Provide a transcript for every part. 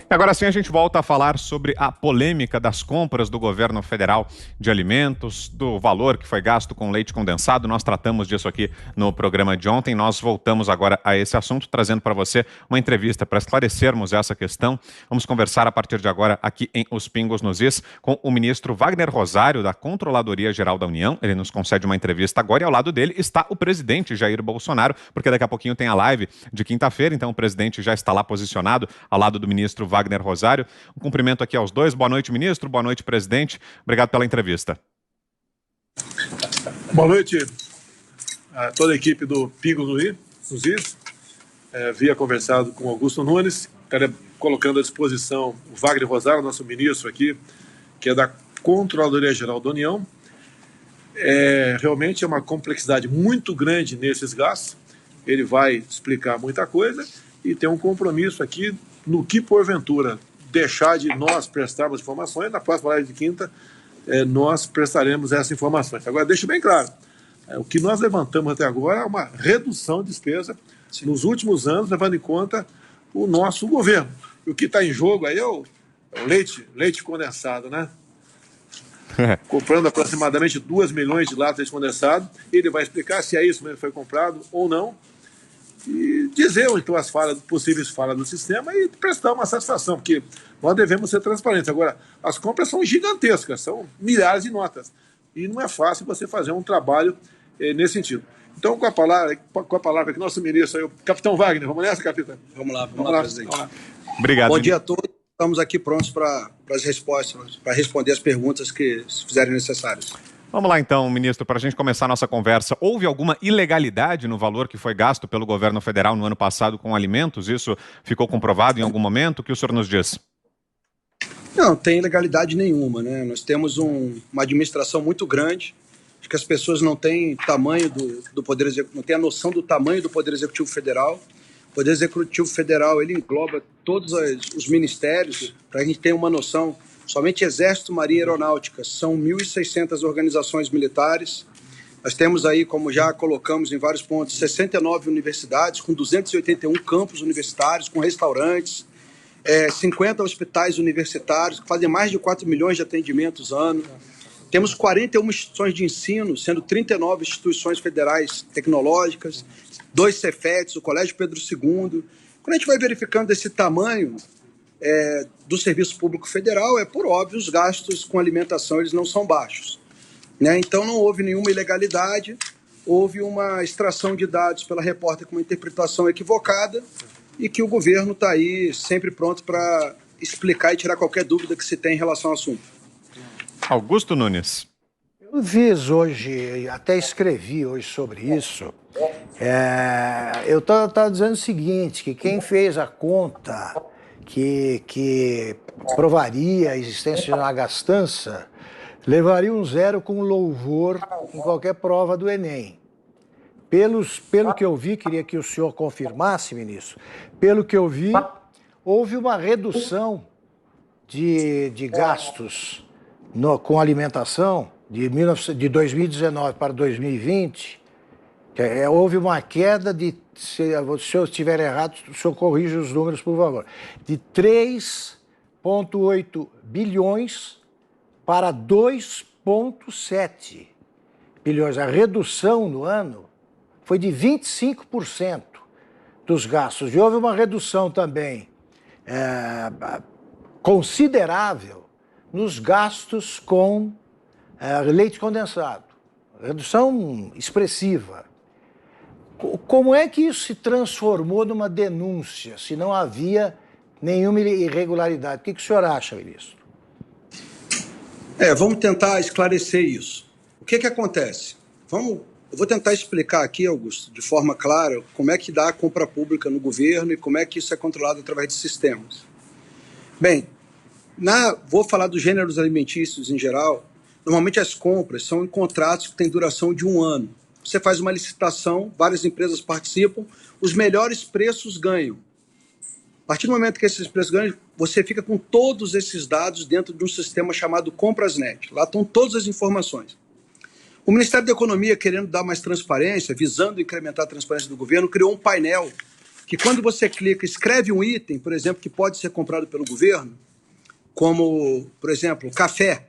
E agora sim a gente volta a falar sobre a polêmica das compras do governo federal de alimentos, do valor que foi gasto com leite condensado. Nós tratamos disso aqui no programa de ontem. Nós voltamos agora a esse assunto, trazendo para você uma entrevista para esclarecermos essa questão. Vamos conversar a partir de agora aqui em Os Pingos nos Is com o ministro Wagner Rosário, da Controladoria Geral da União. Ele nos concede uma entrevista agora e ao lado dele está o presidente Jair Bolsonaro, porque daqui a pouquinho tem a live de quinta-feira, então o presidente já está lá posicionado ao lado do ministro Wagner Rosário. Um cumprimento aqui aos dois. Boa noite, ministro. Boa noite, presidente. Obrigado pela entrevista. Boa noite a toda a equipe do Pingos nos Is. Havia conversado com Augusto Nunes, estaria colocando à disposição o Wagner Rosário, nosso ministro aqui, que é da Controladoria Geral da União. Realmente é uma complexidade muito grande nesses gastos. Ele vai explicar muita coisa e tem um compromisso aqui no que, porventura, deixar de nós prestarmos informações. Na próxima live de quinta, nós prestaremos essas informações. Agora, deixo bem claro, o que nós levantamos até agora é uma redução de despesa nos últimos anos, levando em conta o nosso governo. E o que está em jogo aí é o leite condensado, né? Comprando aproximadamente 2 milhões de latas de leite condensado. Ele vai explicar se é isso mesmo que foi comprado ou não. E dizer, então, as possíveis falhas do sistema e prestar uma satisfação, porque nós devemos ser transparentes. Agora, as compras são gigantescas, são milhares de notas, e não é fácil você fazer um trabalho nesse sentido. Então, com a palavra aqui, nosso ministro, aí, o capitão Wagner, vamos nessa, capitão? Vamos lá, presidente. Vamos lá. Obrigado. Bom dia a todos, estamos aqui prontos para as respostas, para responder as perguntas que se fizerem necessárias. Vamos lá então, ministro, para a gente começar a nossa conversa. Houve alguma ilegalidade no valor que foi gasto pelo governo federal no ano passado com alimentos? Isso ficou comprovado em algum momento? O que o senhor nos diz? Não tem ilegalidade nenhuma, né? Nós temos uma administração muito grande. Acho que as pessoas não têm tamanho do Poder Executivo, não têm a noção do tamanho do Poder Executivo Federal. O Poder Executivo Federal, ele engloba todos os ministérios, para a gente ter uma noção. Somente Exército, Marinha e Aeronáutica são 1.600 organizações militares. Nós temos aí, como já colocamos em vários pontos, 69 universidades, com 281 campos universitários, com restaurantes, 50 hospitais universitários, que fazem mais de 4 milhões de atendimentos ano. Temos 41 instituições de ensino, sendo 39 instituições federais tecnológicas, 2 Cefetes, o Colégio Pedro II. Quando a gente vai verificando esse tamanho do Serviço Público Federal, por óbvio, os gastos com alimentação eles não são baixos, né? Então não houve nenhuma ilegalidade, houve uma extração de dados pela repórter com uma interpretação equivocada e que o governo está aí sempre pronto para explicar e tirar qualquer dúvida que se tem em relação ao assunto. Augusto Nunes. Eu fiz hoje, até escrevi hoje sobre isso. Eu estava dizendo o seguinte, que quem fez a conta que provaria a existência de uma gastança, levaria um 0 com louvor em qualquer prova do Enem. Pelo que eu vi, queria que o senhor confirmasse, ministro, pelo que eu vi, houve uma redução de gastos com alimentação de 2019 para 2020, houve uma queda se eu estiver errado, o senhor corrija os números, por favor, de 3,8 bilhões para 2,7 bilhões. A redução no ano foi de 25% dos gastos. E houve uma redução também considerável nos gastos com leite condensado. Redução expressiva. Como é que isso se transformou numa denúncia, se não havia nenhuma irregularidade? O que o senhor acha, ministro? Vamos tentar esclarecer isso. O que acontece? Eu vou tentar explicar aqui, Augusto, de forma clara, como é que dá a compra pública no governo e como é que isso é controlado através de sistemas. Bem, vou falar dos gêneros alimentícios em geral. Normalmente as compras são em contratos que têm duração de 1 ano. Você faz uma licitação, várias empresas participam, os melhores preços ganham. A partir do momento que esses preços ganham, você fica com todos esses dados dentro de um sistema chamado Comprasnet. Lá estão todas as informações. O Ministério da Economia, querendo dar mais transparência, visando incrementar a transparência do governo, criou um painel que quando você clica, escreve um item, por exemplo, que pode ser comprado pelo governo, como, por exemplo, café,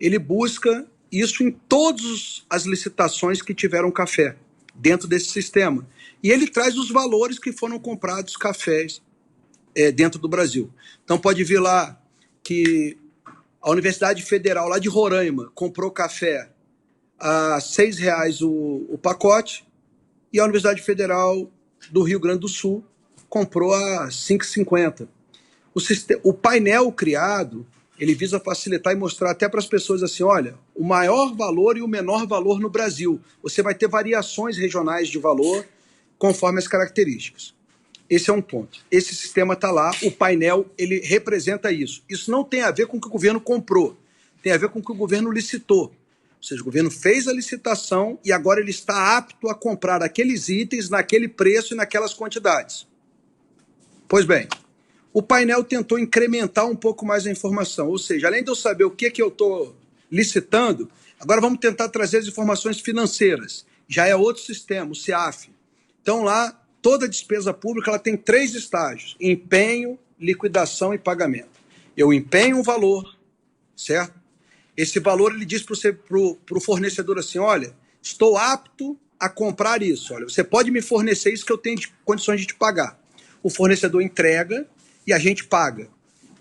ele busca isso em todas as licitações que tiveram café dentro desse sistema. E ele traz os valores que foram comprados cafés dentro do Brasil. Então pode vir lá que a Universidade Federal lá de Roraima comprou café a R$ 6,00 o pacote e a Universidade Federal do Rio Grande do Sul comprou a R$ 5,50. O painel criado, ele visa facilitar e mostrar até para as pessoas assim, olha, o maior valor e o menor valor no Brasil. Você vai ter variações regionais de valor conforme as características. Esse é um ponto. Esse sistema está lá, o painel, ele representa isso. Isso não tem a ver com o que o governo comprou, tem a ver com o que o governo licitou. Ou seja, o governo fez a licitação e agora ele está apto a comprar aqueles itens naquele preço e naquelas quantidades. Pois bem, o painel tentou incrementar um pouco mais a informação, ou seja, além de eu saber o que eu estou licitando, agora vamos tentar trazer as informações financeiras. Já é outro sistema, o CIAF. Então lá, toda despesa pública ela tem 3 estágios: empenho, liquidação e pagamento. Eu empenho um valor, certo? Esse valor ele diz para o fornecedor assim, olha, estou apto a comprar isso, olha, você pode me fornecer isso que eu tenho condições de te pagar. O fornecedor entrega e a gente paga.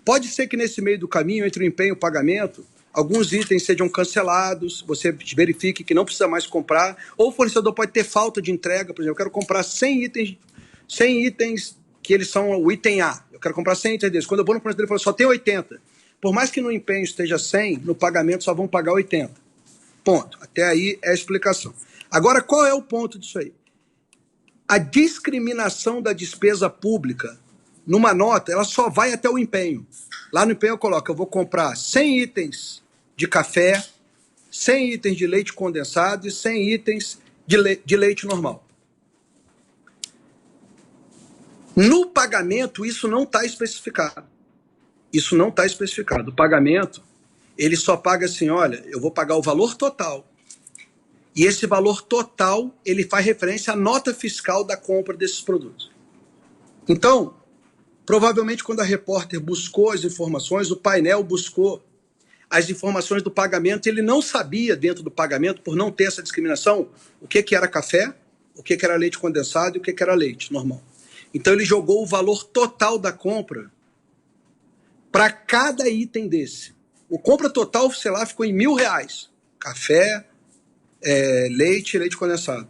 Pode ser que nesse meio do caminho, entre o empenho e o pagamento, alguns itens sejam cancelados, você verifique que não precisa mais comprar, ou o fornecedor pode ter falta de entrega, por exemplo, eu quero comprar 100 itens que eles são o item A, eu quero comprar 100 itens desses. Quando eu vou no fornecedor, ele fala, só tem 80. Por mais que no empenho esteja 100, no pagamento só vão pagar 80. Ponto. Até aí é a explicação. Agora, qual é o ponto disso aí? A discriminação da despesa pública numa nota, ela só vai até o empenho. Lá no empenho eu coloco, eu vou comprar 100 itens de café, 100 itens de leite condensado e 100 itens de leite normal. No pagamento, isso não está especificado. Isso não está especificado. O pagamento, ele só paga assim, olha, eu vou pagar o valor total. E esse valor total, ele faz referência à nota fiscal da compra desses produtos. Então, provavelmente quando a repórter buscou as informações, o painel buscou as informações do pagamento, ele não sabia dentro do pagamento, por não ter essa discriminação, o que era café, o que era leite condensado e o que era leite normal. Então ele jogou o valor total da compra para cada item desse. O compra total, sei lá, ficou em R$ 1.000. Café, leite e leite condensado.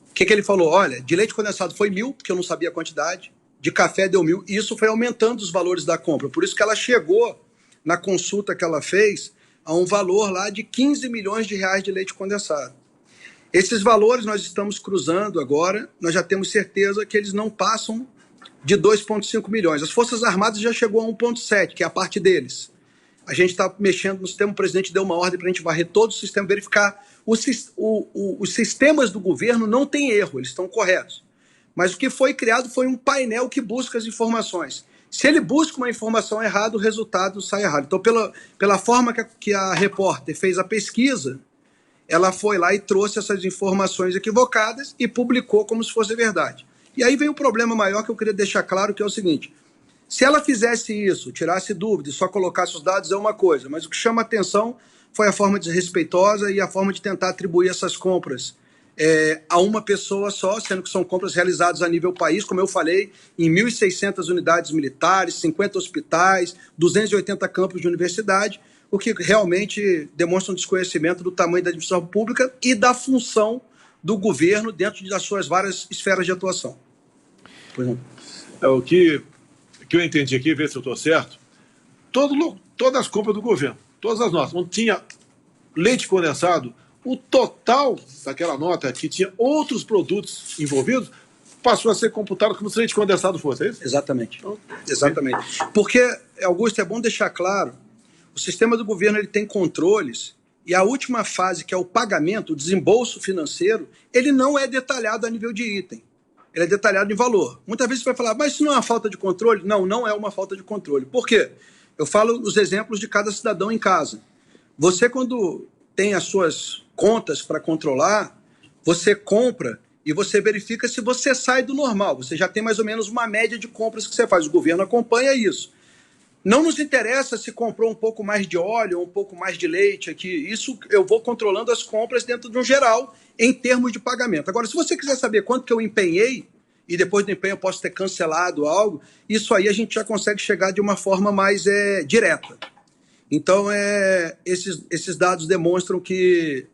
O que ele falou? Olha, de leite condensado foi 1.000, porque eu não sabia a quantidade. De café deu 1.000. E isso foi aumentando os valores da compra. Por isso que ela chegou, na consulta que ela fez, a um valor lá de 15 milhões de reais de leite condensado. Esses valores nós estamos cruzando agora. Nós já temos certeza que eles não passam de 2,5 milhões. As Forças Armadas já chegou a 1,7, que é a parte deles. A gente está mexendo no sistema, o presidente deu uma ordem para a gente varrer todo o sistema, verificar. Os sistemas do governo não têm erro, eles estão corretos. Mas o que foi criado foi um painel que busca as informações. Se ele busca uma informação errada, o resultado sai errado. Então, pela forma que a repórter fez a pesquisa, ela foi lá e trouxe essas informações equivocadas e publicou como se fosse verdade. E aí vem um problema maior que eu queria deixar claro, que é o seguinte: se ela fizesse isso, tirasse dúvidas, só colocasse os dados é uma coisa, mas o que chama atenção foi a forma desrespeitosa e a forma de tentar atribuir essas compras a uma pessoa só, sendo que são compras realizadas a nível país, como eu falei, em 1.600 unidades militares, 50 hospitais, 280 campos de universidade, o que realmente demonstra um desconhecimento do tamanho da administração pública e da função do governo dentro das suas várias esferas de atuação. Pois não. O que eu entendi aqui, ver se eu estou certo, todas as compras do governo, todas as notas, onde tinha leite condensado, o total daquela nota que tinha outros produtos envolvidos passou a ser computado como se leite condensado fosse, é isso? Exatamente. Exatamente. Porque, Augusto, é bom deixar claro, o sistema do governo ele tem controles e a última fase, que é o pagamento, o desembolso financeiro, ele não é detalhado a nível de item. Ele é detalhado em valor. Muitas vezes você vai falar, mas isso não é uma falta de controle? Não, não é uma falta de controle. Por quê? Eu falo os exemplos de cada cidadão em casa. Você, quando tem as suas contas para controlar, você compra e você verifica se você sai do normal. Você já tem mais ou menos uma média de compras que você faz. O governo acompanha isso. Não nos interessa se comprou um pouco mais de óleo ou um pouco mais de leite aqui. Isso eu vou controlando as compras dentro de um geral em termos de pagamento. Agora, se você quiser saber quanto que eu empenhei e depois do empenho eu posso ter cancelado algo, isso aí a gente já consegue chegar de uma forma mais direta. Então, esses dados demonstram que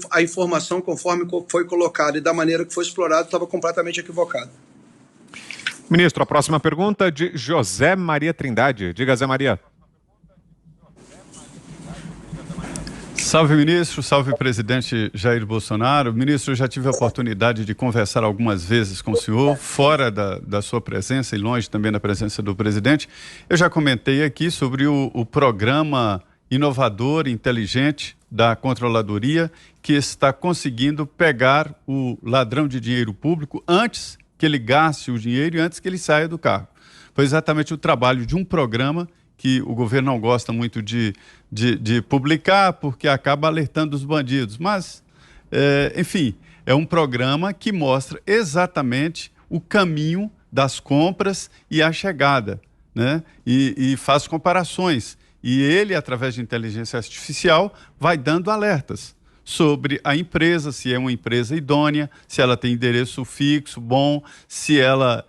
a informação, conforme foi colocada e da maneira que foi explorada, estava completamente equivocada. Ministro, a próxima pergunta é de José Maria Trindade. Diga, Zé Maria. Salve, ministro. Salve, presidente Jair Bolsonaro. Ministro, eu já tive a oportunidade de conversar algumas vezes com o senhor, fora da sua presença e longe também da presença do presidente. Eu já comentei aqui sobre o programa inovador, inteligente da Controladoria, que está conseguindo pegar o ladrão de dinheiro público antes que ele gaste o dinheiro e antes que ele saia do cargo. Foi exatamente o trabalho de um programa que o governo não gosta muito de publicar, porque acaba alertando os bandidos. Mas, enfim, é um programa que mostra exatamente o caminho das compras e a chegada, né? E faz comparações. E ele, através de inteligência artificial, vai dando alertas sobre a empresa, se é uma empresa idônea, se ela tem endereço fixo, bom, se ela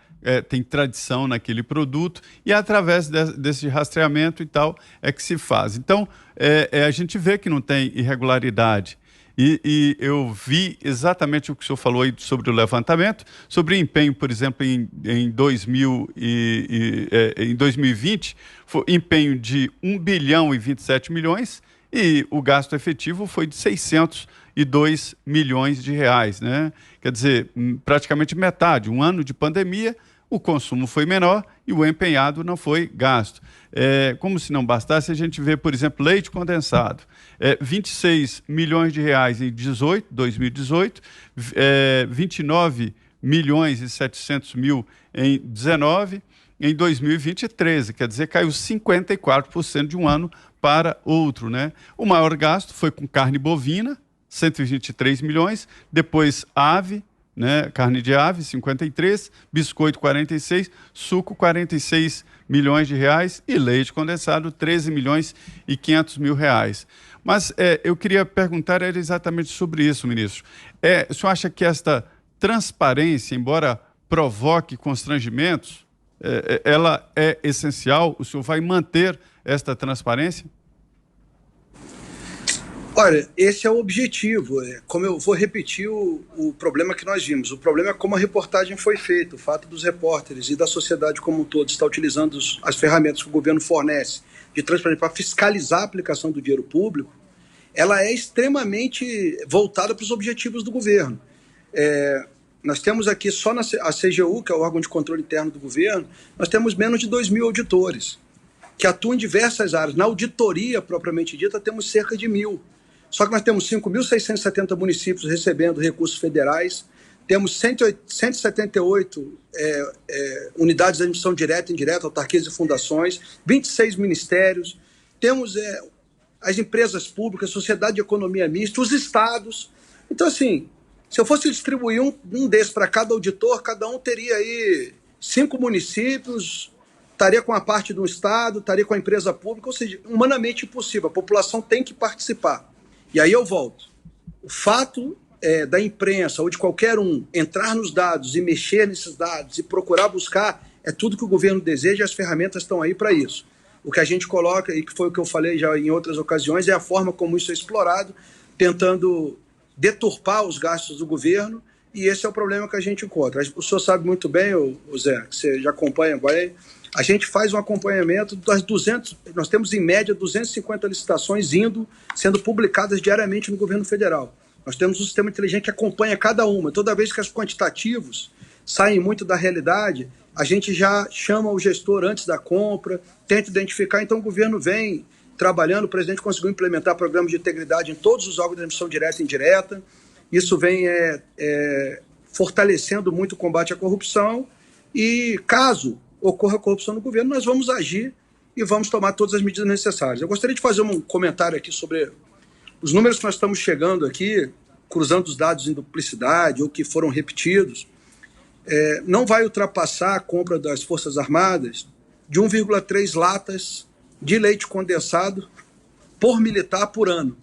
tem tradição naquele produto, e através desse rastreamento e tal é que se faz. Então, a gente vê que não tem irregularidade. E eu vi exatamente o que o senhor falou aí sobre o levantamento, sobre o empenho, por exemplo, em 2020, foi empenho de 1 bilhão e 27 milhões, e o gasto efetivo foi de 602 milhões de reais, né? Quer dizer, praticamente metade. Um ano de pandemia, o consumo foi menor e o empenhado não foi gasto. Como se não bastasse, a gente vê, por exemplo, leite condensado. 26 milhões de reais em 2018, 29 milhões e 700 mil em 19, em 2020, 13. Quer dizer, caiu 54% de um ano para outro, né? O maior gasto foi com carne bovina, 123 milhões, depois ave, né? Carne de ave, 53, biscoito 46, suco 46 milhões de reais e leite condensado 13 milhões e 500 mil reais. Mas eu queria perguntar exatamente sobre isso, ministro. O senhor acha que esta transparência, embora provoque constrangimentos, ela é essencial? O senhor vai manter esta transparência? Olha, esse é o objetivo. Como eu vou repetir o problema que nós vimos. O problema é como a reportagem foi feita, o fato dos repórteres e da sociedade como um todo estar utilizando as ferramentas que o governo fornece de transparência para fiscalizar a aplicação do dinheiro público, ela é extremamente voltada para os objetivos do governo. Nós temos aqui só a CGU, que é o órgão de controle interno do governo, nós temos menos de 2.000 auditores, que atuam em diversas áreas. Na auditoria, propriamente dita, temos cerca de 1.000. Só que nós temos 5.670 municípios recebendo recursos federais, temos 178 unidades de admissão direta e indireta, autarquias e fundações, 26 ministérios, temos as empresas públicas, sociedade de economia mista, os estados. Então, assim, se eu fosse distribuir um desses para cada auditor, cada um teria aí 5 municípios, estaria com a parte do estado, estaria com a empresa pública, ou seja, humanamente impossível. A população tem que participar. E aí eu volto. O fato da imprensa ou de qualquer um entrar nos dados e mexer nesses dados e procurar buscar é tudo que o governo deseja e as ferramentas estão aí para isso. O que a gente coloca, e que foi o que eu falei já em outras ocasiões, é a forma como isso é explorado, tentando deturpar os gastos do governo, e esse é o problema que a gente encontra. O senhor sabe muito bem, o Zé, que você já acompanha agora, a gente faz um acompanhamento das 200, nós temos em média 250 licitações sendo publicadas diariamente no governo federal. Nós temos um sistema inteligente que acompanha cada uma. Toda vez que os quantitativos saem muito da realidade, a gente já chama o gestor antes da compra, tenta identificar. Então o governo vem trabalhando, o presidente conseguiu implementar programas de integridade em todos os órgãos de admissão direta e indireta. Isso vem fortalecendo muito o combate à corrupção e, caso ocorra corrupção no governo, nós vamos agir e vamos tomar todas as medidas necessárias. Eu gostaria de fazer um comentário aqui sobre os números que nós estamos chegando aqui, cruzando os dados em duplicidade ou que foram repetidos, não vai ultrapassar a compra das Forças Armadas de 1,3 latas de leite condensado por militar por ano.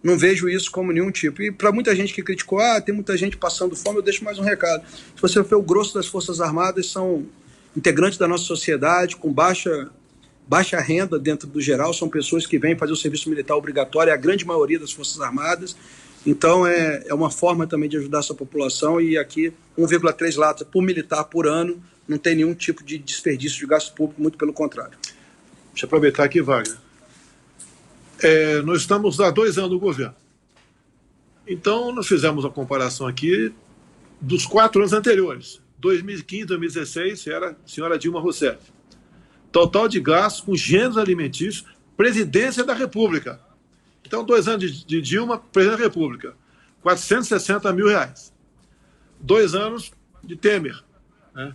Não vejo isso como nenhum tipo. E para muita gente que criticou, tem muita gente passando fome, eu deixo mais um recado. Se você ver, o grosso das Forças Armadas são integrantes da nossa sociedade, com baixa renda dentro do geral, são pessoas que vêm fazer o serviço militar obrigatório, é a grande maioria das Forças Armadas. Então, é uma forma também de ajudar essa população, e aqui 1,3 latas por militar por ano não tem nenhum tipo de desperdício de gasto público, muito pelo contrário. Deixa eu aproveitar aqui, Wagner. Nós estamos há 2 anos no governo. Então, nós fizemos a comparação aqui dos 4 anos anteriores. 2015, 2016, era a senhora Dilma Rousseff. Total de gastos com gêneros alimentícios, presidência da República. Então, 2 anos de Dilma, presidente da República, R$460 mil. 2 anos de Temer, né?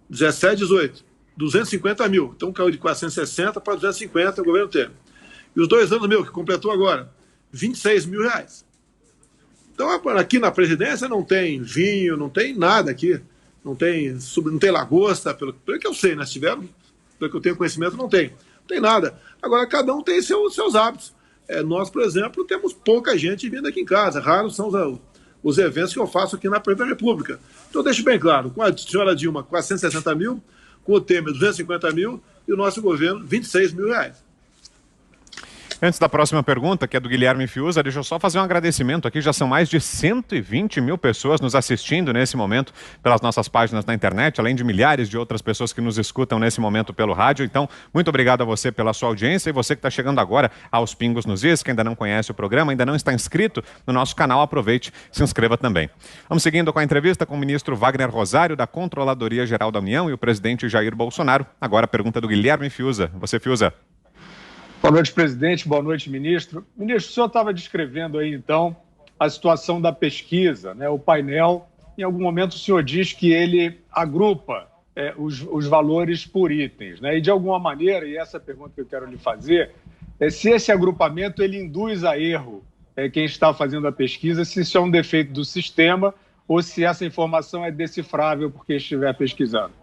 17, 18, 250 mil. Então, caiu de 460 para 250 o governo Temer. E os 2 anos que completou agora, R$26 mil. Então, aqui na presidência não tem vinho, não tem nada aqui. Não tem lagosta, pelo que eu sei, né? Se tiver, pelo que eu tenho conhecimento, não tem nada. Agora, cada um tem seus hábitos. Nós, por exemplo, temos pouca gente vindo aqui em casa. Raros são os eventos que eu faço aqui na Presidência da República. Então, deixo bem claro, com a senhora Dilma, 460 mil, com o Temer, 250 mil, e o nosso governo, R$26 mil. Antes da próxima pergunta, que é do Guilherme Fiuza, deixa eu só fazer um agradecimento aqui. Já são mais de 120 mil pessoas nos assistindo nesse momento pelas nossas páginas na internet, além de milhares de outras pessoas que nos escutam nesse momento pelo rádio. Então, muito obrigado a você pela sua audiência, e você que está chegando agora aos Pingos nos Is, que ainda não conhece o programa, ainda não está inscrito no nosso canal, aproveite, se inscreva também. Vamos seguindo com a entrevista com o ministro Wagner Rosário, da Controladoria Geral da União, e o presidente Jair Bolsonaro. Agora a pergunta do Guilherme Fiuza. Você, Fiuza. Boa noite, presidente. Boa noite, ministro. Ministro, o senhor estava descrevendo aí, então, a situação da pesquisa, né? O painel. Em algum momento o senhor diz que ele agrupa os valores por itens, né? E, de alguma maneira, e essa é a pergunta que eu quero lhe fazer, se esse agrupamento ele induz a erro quem está fazendo a pesquisa, se isso é um defeito do sistema ou se essa informação é decifrável por quem estiver pesquisando.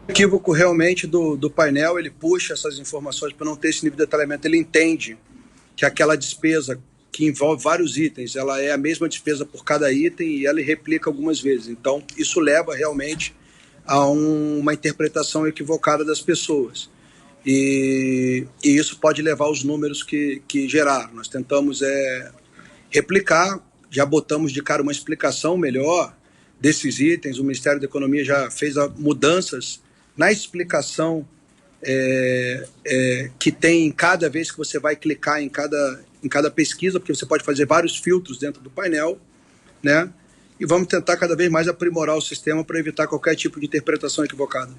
O equívoco realmente do painel, ele puxa essas informações para não ter esse nível de detalhamento. Ele entende que aquela despesa que envolve vários itens, ela é a mesma despesa por cada item e ela replica algumas vezes. Então, isso leva realmente a uma interpretação equivocada das pessoas. E isso pode levar aos números que geraram. Nós tentamos replicar, já botamos de cara uma explicação melhor desses itens. O Ministério da Economia já fez mudanças na explicação que tem cada vez que você vai clicar em cada pesquisa, porque você pode fazer vários filtros dentro do painel, né? E vamos tentar cada vez mais aprimorar o sistema para evitar qualquer tipo de interpretação equivocada.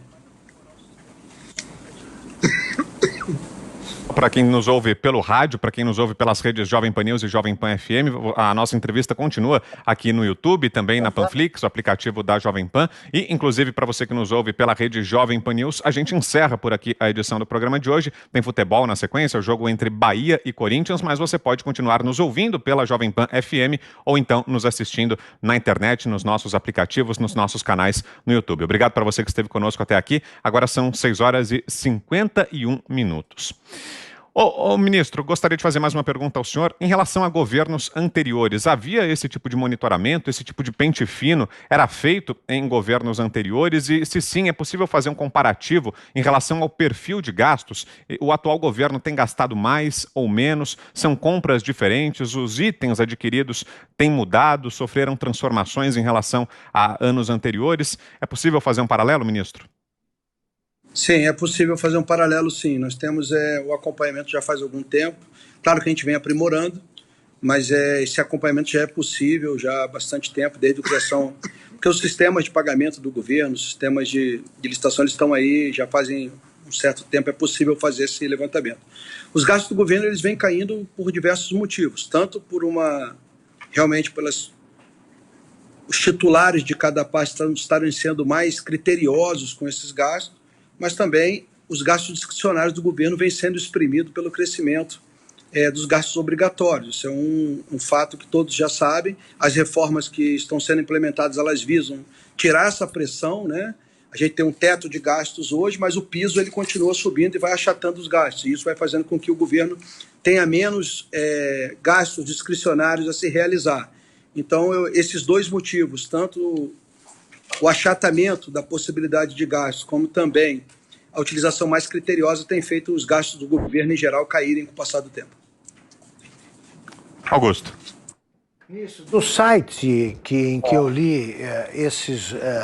Para quem nos ouve pelo rádio, para quem nos ouve pelas redes Jovem Pan News e Jovem Pan FM, a nossa entrevista continua aqui no YouTube, também na Panflix, o aplicativo da Jovem Pan, e inclusive para você que nos ouve pela rede Jovem Pan News, a gente encerra por aqui a edição do programa de hoje. Tem futebol na sequência, o jogo entre Bahia e Corinthians, mas você pode continuar nos ouvindo pela Jovem Pan FM ou então nos assistindo na internet, nos nossos aplicativos, nos nossos canais no YouTube. Obrigado para você que esteve conosco até aqui. Agora são 6h51. Ô, ministro, gostaria de fazer mais uma pergunta ao senhor. Em relação a governos anteriores, havia esse tipo de monitoramento, esse tipo de pente fino? Era feito em governos anteriores? E, se sim, é possível fazer um comparativo em relação ao perfil de gastos? O atual governo tem gastado mais ou menos? São compras diferentes? Os itens adquiridos têm mudado? Sofreram transformações em relação a anos anteriores? É possível fazer um paralelo, ministro? Sim, é possível fazer um paralelo, sim. Nós temos o acompanhamento já faz algum tempo. Claro que a gente vem aprimorando, mas esse acompanhamento já é possível já há bastante tempo, desde a criação... Porque os sistemas de pagamento do governo, os sistemas de licitação, eles estão aí, já fazem um certo tempo, é possível fazer esse levantamento. Os gastos do governo, eles vêm caindo por diversos motivos, tanto por realmente os titulares de cada parte estarem sendo mais criteriosos com esses gastos, mas também os gastos discricionários do governo vêm sendo exprimidos pelo crescimento dos gastos obrigatórios. Isso é um fato que todos já sabem. As reformas que estão sendo implementadas, elas visam tirar essa pressão, né? A gente tem um teto de gastos hoje, mas o piso ele continua subindo e vai achatando os gastos. E isso vai fazendo com que o governo tenha menos gastos discricionários a se realizar. Então, esses dois motivos, tanto o achatamento da possibilidade de gastos, como também a utilização mais criteriosa, tem feito os gastos do governo em geral caírem com o passar do tempo. Augusto. Isso, do site em que eu li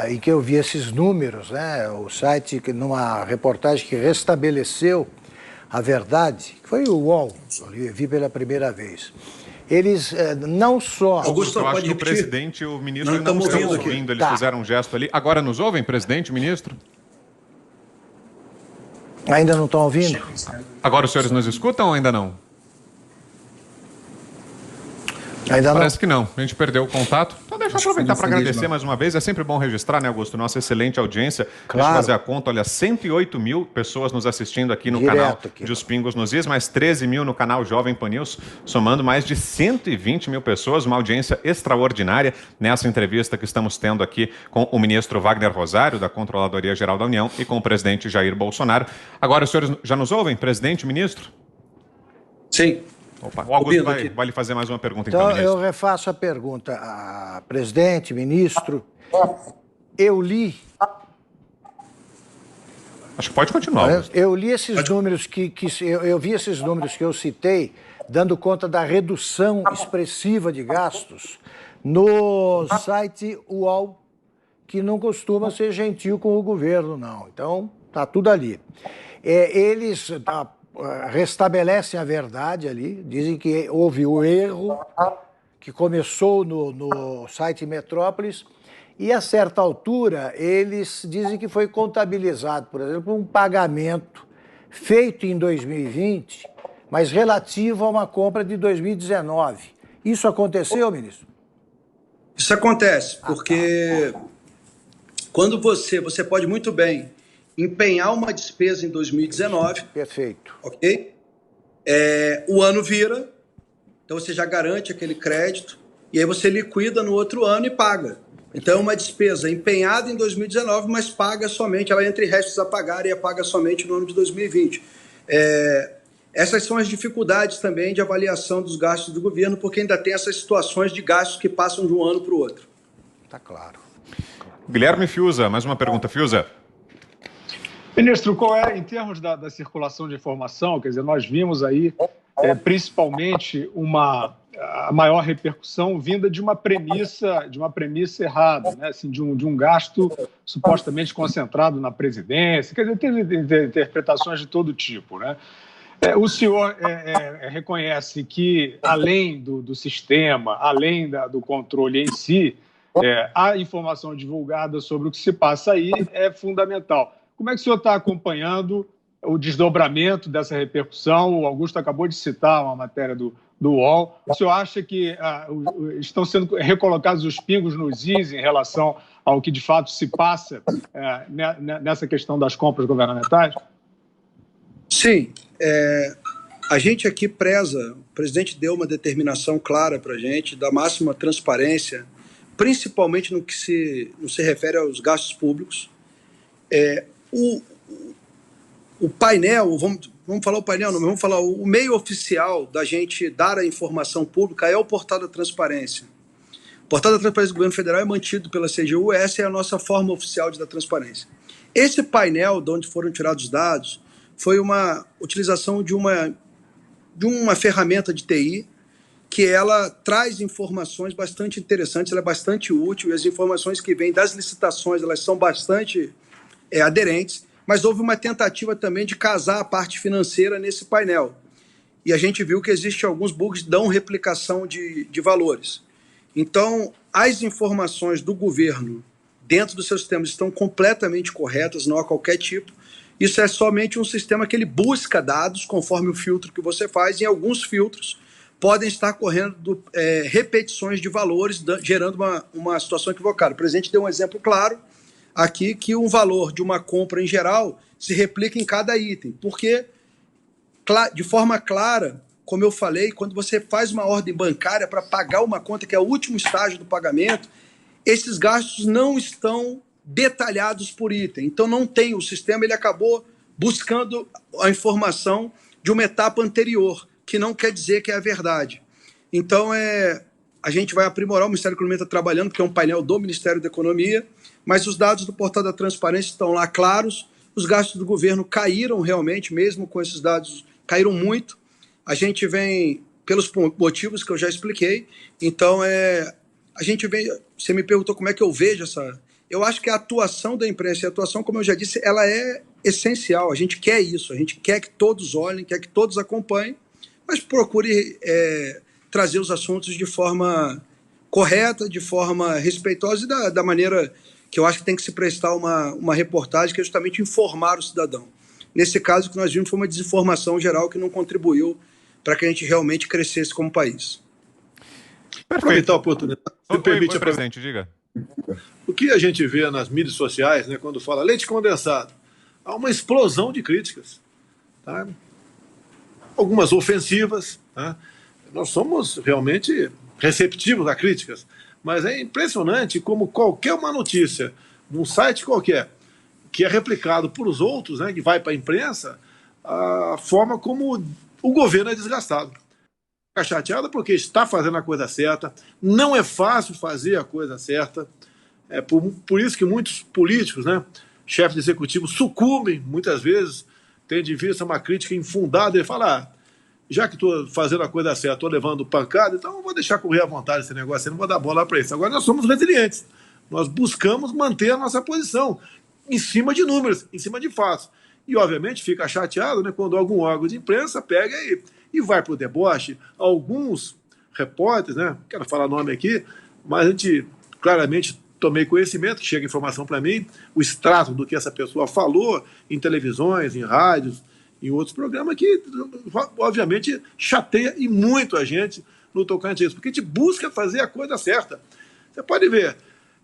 em que eu vi esses números, né? O site numa reportagem que restabeleceu a verdade, que foi o UOL, eu vi pela primeira vez. Eles não só... Augusto, eu acho que o presidente e o ministro não estão ouvindo, eles fizeram um gesto ali. Agora nos ouvem, presidente, ministro? Ainda não estão ouvindo? Agora os senhores nos escutam ou ainda não? Ainda Parece que não. A gente perdeu o contato. Então deixa eu aproveitar para agradecer mais uma vez. É sempre bom registrar, né, Augusto? Nossa excelente audiência. Claro. Deixa eu fazer a conta. Olha, 108 mil pessoas nos assistindo aqui no canal de Os Pingos nos Is, mais 13 mil no canal Jovem Pan News, somando mais de 120 mil pessoas. Uma audiência extraordinária nessa entrevista que estamos tendo aqui com o ministro Wagner Rosário, da Controladoria Geral da União, e com o presidente Jair Bolsonaro. Agora, os senhores já nos ouvem, presidente, ministro? Sim. Opa, o Augusto vai lhe fazer mais uma pergunta, então, ministro. Eu refaço a pergunta. Presidente, ministro, eu li... Acho que pode continuar, Augusto. Eu li esses números eu vi esses números que eu citei, dando conta da redução expressiva de gastos no site UOL, que não costuma ser gentil com o governo, não. Então, está tudo ali. Eles... restabelecem a verdade ali, dizem que houve o erro que começou no site Metrópolis e, a certa altura, eles dizem que foi contabilizado, por exemplo, um pagamento feito em 2020, mas relativo a uma compra de 2019. Isso aconteceu, ministro? Isso acontece, porque quando você pode muito bem empenhar uma despesa em 2019. Perfeito. Ok? O ano vira, então você já garante aquele crédito, e aí você liquida no outro ano e paga. Então é uma despesa empenhada em 2019, mas paga somente, ela entra em restos a pagar e paga somente no ano de 2020. Essas são as dificuldades também de avaliação dos gastos do governo, porque ainda tem essas situações de gastos que passam de um ano para o outro. Tá claro. Guilherme Fiuza, mais uma pergunta, Fiuza. Ministro, qual é, em termos da circulação de informação, quer dizer, nós vimos aí, principalmente, a maior repercussão vinda de uma premissa errada, né? Assim, de um gasto supostamente concentrado na presidência, quer dizer, tem interpretações de todo tipo, né? O senhor reconhece que, além do sistema, além do controle em si, a informação divulgada sobre o que se passa aí é fundamental. Como é que o senhor está acompanhando o desdobramento dessa repercussão? O Augusto acabou de citar uma matéria do UOL. O senhor acha que estão sendo recolocados os pingos nos is em relação ao que de fato se passa nessa questão das compras governamentais? Sim. A gente aqui preza, o presidente deu uma determinação clara para a gente, da máxima transparência, principalmente no que se refere aos gastos públicos. O painel, vamos falar o painel, não, vamos falar o meio oficial da gente dar a informação pública é o Portal da Transparência. O Portal da Transparência do Governo Federal é mantido pela CGU, essa é a nossa forma oficial de dar transparência. Esse painel, de onde foram tirados os dados, foi uma utilização de uma ferramenta de TI que ela traz informações bastante interessantes, ela é bastante útil, e as informações que vêm das licitações, elas são bastante aderentes, mas houve uma tentativa também de casar a parte financeira nesse painel. E a gente viu que existem alguns bugs que dão replicação de valores. Então, as informações do governo dentro dos seus sistemas estão completamente corretas, não há qualquer tipo. Isso é somente um sistema que ele busca dados conforme o filtro que você faz, e alguns filtros podem estar correndo repetições de valores, gerando uma situação equivocada. O presidente deu um exemplo claro aqui, que um valor de uma compra em geral se replica em cada item, porque de forma clara como eu falei, quando você faz uma ordem bancária para pagar uma conta, que é o último estágio do pagamento, esses gastos não estão detalhados por item. Então não tem, o sistema ele acabou buscando a informação de uma etapa anterior, que não quer dizer que é a verdade. Então a gente vai aprimorar, o Ministério da Economia está trabalhando, porque é um painel do Ministério da Economia, mas os dados do Portal da Transparência estão lá claros, os gastos do governo caíram realmente, mesmo com esses dados, caíram muito. A gente vem, pelos motivos que eu já expliquei, então a gente vem, você me perguntou como é que eu vejo essa... Eu acho que a atuação da imprensa, e a atuação, como eu já disse, ela é essencial, a gente quer isso, a gente quer que todos olhem, quer que todos acompanhem, mas procure trazer os assuntos de forma correta, de forma respeitosa e da maneira que eu acho que tem que se prestar uma reportagem, que é justamente informar o cidadão. Nesse caso, o que nós vimos foi uma desinformação geral que não contribuiu para que a gente realmente crescesse como país. Aproveitar a oportunidade. Me permite, presidente, diga. O que a gente vê nas mídias sociais, né, quando fala leite condensado, há uma explosão de críticas. Tá? Algumas ofensivas. Tá? Nós somos realmente receptivos a críticas, mas é impressionante como qualquer uma notícia, num site qualquer, que é replicado por os outros, né, que vai para a imprensa, a forma como o governo é desgastado. Fica chateado porque está fazendo a coisa certa, não é fácil fazer a coisa certa, é por isso que muitos políticos, né, chefes de executivo, sucumbem, muitas vezes, têm de vista uma crítica infundada e falar, já que estou fazendo a coisa certa, estou levando pancada, então não vou deixar correr à vontade esse negócio, não vou dar bola para isso. Agora nós somos resilientes, nós buscamos manter a nossa posição, em cima de números, em cima de fatos. E, obviamente, fica chateado, né, quando algum órgão de imprensa pega e vai para o deboche. Alguns repórteres, né, não quero falar nome aqui, mas a gente claramente tomei conhecimento, que chega informação para mim, o extrato do que essa pessoa falou em televisões, em rádios, em outros programas, que, obviamente, chateia e muito a gente no tocante a isso, porque a gente busca fazer a coisa certa. Você pode ver,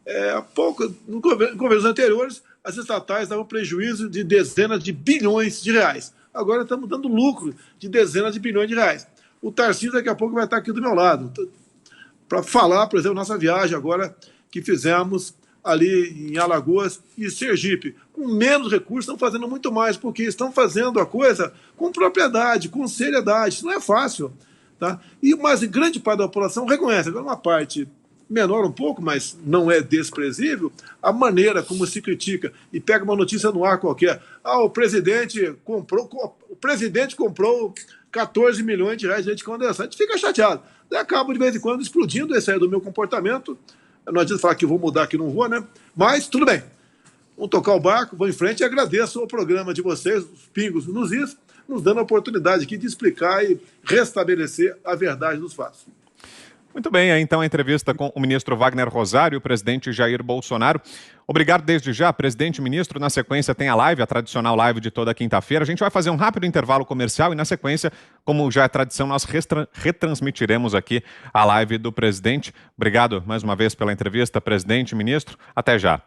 em governos anteriores, as estatais davam prejuízo de dezenas de bilhões de reais. Agora estamos dando lucro de dezenas de bilhões de reais. O Tarcísio daqui a pouco vai estar aqui do meu lado para falar, por exemplo, nossa viagem agora que fizemos ali em Alagoas e Sergipe. Com menos recursos, estão fazendo muito mais, porque estão fazendo a coisa com propriedade, com seriedade. Isso não é fácil. Tá? Mas grande parte da população reconhece. Agora, uma parte menor um pouco, mas não é desprezível, a maneira como se critica e pega uma notícia no ar qualquer. O presidente comprou 14 milhões de reais de leite condensado. A gente fica chateado. Daí acabo de vez em quando explodindo, esse aí é do meu comportamento. Não adianta falar que vou mudar, que não vou, né? Mas tudo bem. Vamos tocar o barco, vou em frente e agradeço ao programa de vocês, os Pingos nos Is, nos dando a oportunidade aqui de explicar e restabelecer a verdade dos fatos. Muito bem, então a entrevista com o ministro Wagner Rosário e o presidente Jair Bolsonaro. Obrigado desde já, presidente e ministro. Na sequência tem a live, a tradicional live de toda quinta-feira. A gente vai fazer um rápido intervalo comercial e na sequência, como já é tradição, nós retransmitiremos aqui a live do presidente. Obrigado mais uma vez pela entrevista, presidente e ministro. Até já.